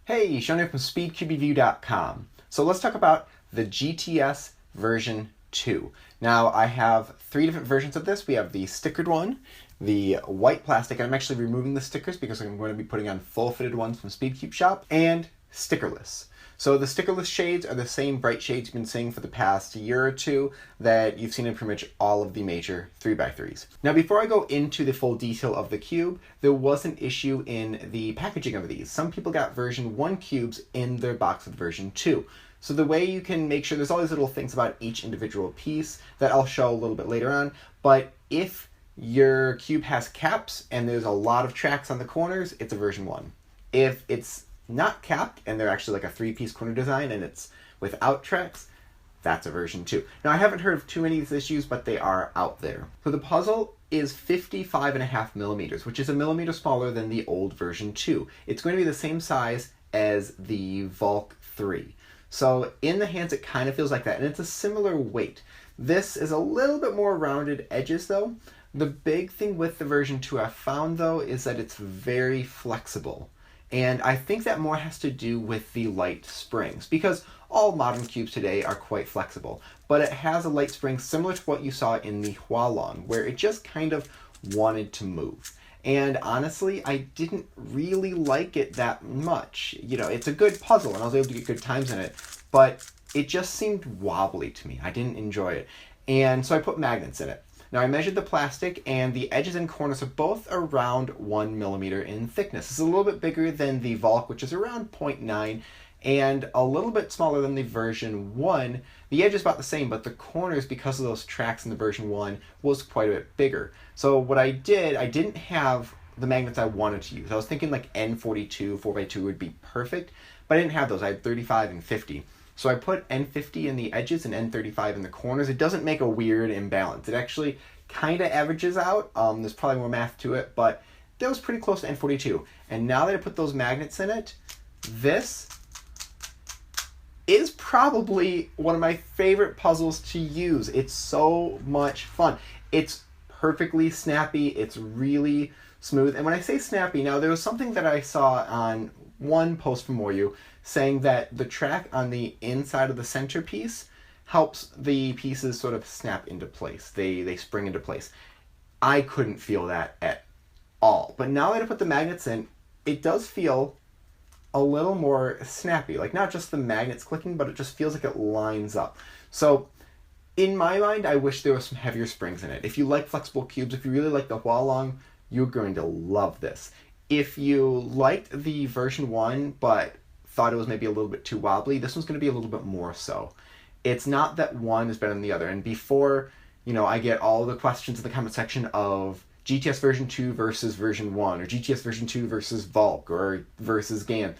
Hey, Sean here from SpeedCubeReview.com. So let's talk about the GTS version 2. Now I have three different versions of this. We have the stickered one, the white plastic, and I'm actually removing the stickers because I'm going to be putting on full fitted ones from SpeedCube Shop, and stickerless. So the stickerless shades are the same bright shades you've been seeing for the past year or two that you've seen in pretty much all of the major 3x3s. Now before I go into the full detail of the cube, there was an issue in the packaging of these. Some people got version 1 cubes in their box with version 2. So the way you can make sure, there's all these little things about each individual piece that I'll show a little bit later on, but if your cube has caps and there's a lot of tracks on the corners, it's a version 1. If it's not capped and they're actually like a 3-piece corner design and it's without tracks, that's a version 2. Now I haven't heard of too many of these issues, but they are out there. So the puzzle is 55.5 millimeters, which is a millimeter smaller than the old version 2. It's going to be the same size as the Volk 3. So in the hands it kind of feels like that, and it's a similar weight. This is a little bit more rounded edges though. The big thing with the version 2 I've found though is that it's very flexible. And I think that more has to do with the light springs, because all modern cubes today are quite flexible, but it has a light spring similar to what you saw in the Hualong, where it just kind of wanted to move. And honestly, I didn't really like it that much. You know, it's a good puzzle and I was able to get good times in it, but it just seemed wobbly to me. I didn't enjoy it. And so I put magnets in it. Now I measured the plastic, and the edges and corners are both around 1 millimeter in thickness. This is a little bit bigger than the Volk, which is around 0.9, and a little bit smaller than the version 1. The edge is about the same, but the corners, because of those tracks in the version 1, was quite a bit bigger. So what I did, I didn't have the magnets I wanted to use. I was thinking like N42, 4x2 would be perfect, but I didn't have those. I had 35 and 50. So I put N50 in the edges and N35 in the corners. It doesn't make a weird imbalance. It actually kind of averages out. There's probably more math to it, but that was pretty close to N42. And now that I put those magnets in it, this is probably one of my favorite puzzles to use. It's so much fun. It's perfectly snappy. It's really smooth. And when I say snappy, now there was something that I saw on one post from MoYu saying that the track on the inside of the centerpiece helps the pieces sort of snap into place. They spring into place. I couldn't feel that at all. But now that I put the magnets in, it does feel a little more snappy. Like not just the magnets clicking, but it just feels like it lines up. So in my mind, I wish there was some heavier springs in it. If you like flexible cubes, if you really like the Hualong, you're going to love this. If you liked the version 1, but thought it was maybe a little bit too wobbly, this one's going to be a little bit more so. It's not that one is better than the other. And before, I get all the questions in the comment section of GTS version 2 versus version 1, or GTS version 2 versus Volk, or versus GAN.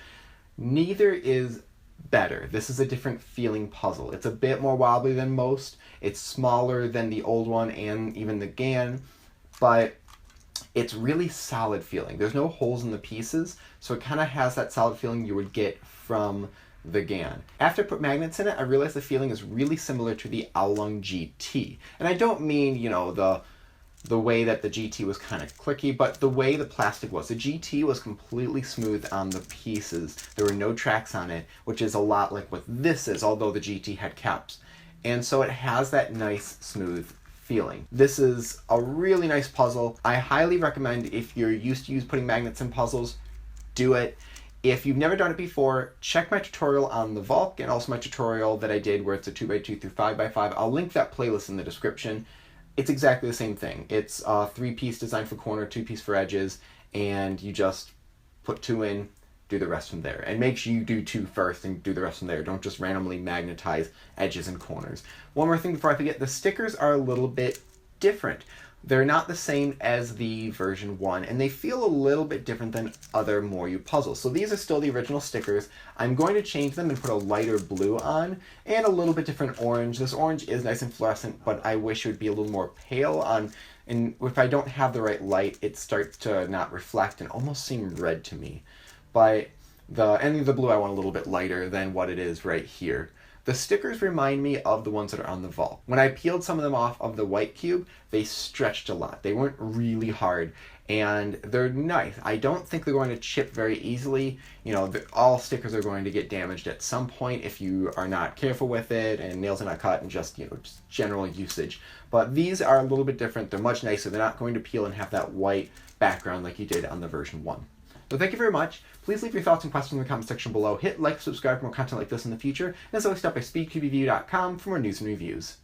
Neither is better. This is a different feeling puzzle. It's a bit more wobbly than most. It's smaller than the old one and even the GAN, but it's really solid feeling. There's no holes in the pieces, so it kind of has that solid feeling you would get from the GAN. After I put magnets in it, I realized the feeling is really similar to the Aolong GT. And I don't mean, the way that the GT was kind of clicky, but the way the plastic was. The GT was completely smooth on the pieces. There were no tracks on it, which is a lot like what this is, although the GT had caps. And so it has that nice, smooth feeling. This is a really nice puzzle. I highly recommend, if you're used to putting magnets in puzzles, do it. If you've never done it before, check my tutorial on the Volk and also my tutorial that I did where it's a 2x2 through 5x5. I'll link that playlist in the description. It's exactly the same thing. It's a 3-piece design for corner, 2-piece for edges, and you just put 2 in, do the rest from there. And make sure you do 2 first and do the rest from there. Don't just randomly magnetize edges and corners. One more thing before I forget, the stickers are a little bit different. They're not the same as the version 1, and they feel a little bit different than other MoYu puzzles. So these are still the original stickers. I'm going to change them and put a lighter blue on, and a little bit different orange. This orange is nice and fluorescent, but I wish it would be a little more pale on, and if I don't have the right light, it starts to not reflect and almost seem red to me. But the blue I want a little bit lighter than what it is right here. The stickers remind me of the ones that are on the vault. When I peeled some of them off of the white cube, they stretched a lot. They weren't really hard, and they're nice. I don't think they're going to chip very easily. You know, all stickers are going to get damaged at some point if you are not careful with it and nails are not cut and just, you know, just general usage. But these are a little bit different. They're much nicer. They're not going to peel and have that white background like you did on the version 1. So thank you very much. Please leave your thoughts and questions in the comment section below. Hit like, subscribe for more content like this in the future. And as always, stop by speedqbreview.com for more news and reviews.